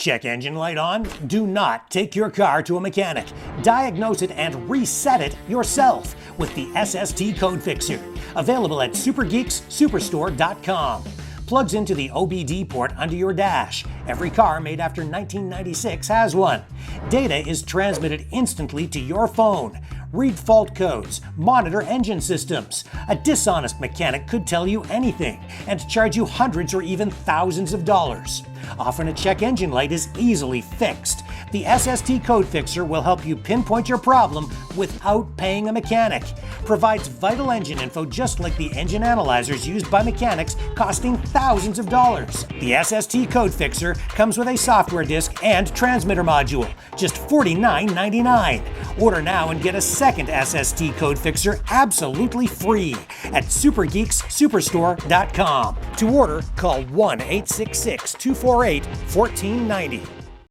Check engine light on? Do not take your car to a mechanic. Diagnose it and reset it yourself with the SST Code Fixer. Available at supergeekssuperstore.com. Plugs into the OBD port under your dash. Every car made after 1996 has one. Data is transmitted instantly to your phone. Read fault codes, monitor engine systems. A dishonest mechanic could tell you anything and charge you hundreds or even thousands of dollars. Often a check engine light is easily fixed. The SST Code Fixer will help you pinpoint your problem without paying a mechanic. Provides vital engine info just like the engine analyzers used by mechanics, costing thousands of dollars. The SST Code Fixer comes with a software disk and transmitter module, just $49.99. Order now and get a second SST Code Fixer absolutely free at supergeekssuperstore.com. To order, call 1-866-248-1490.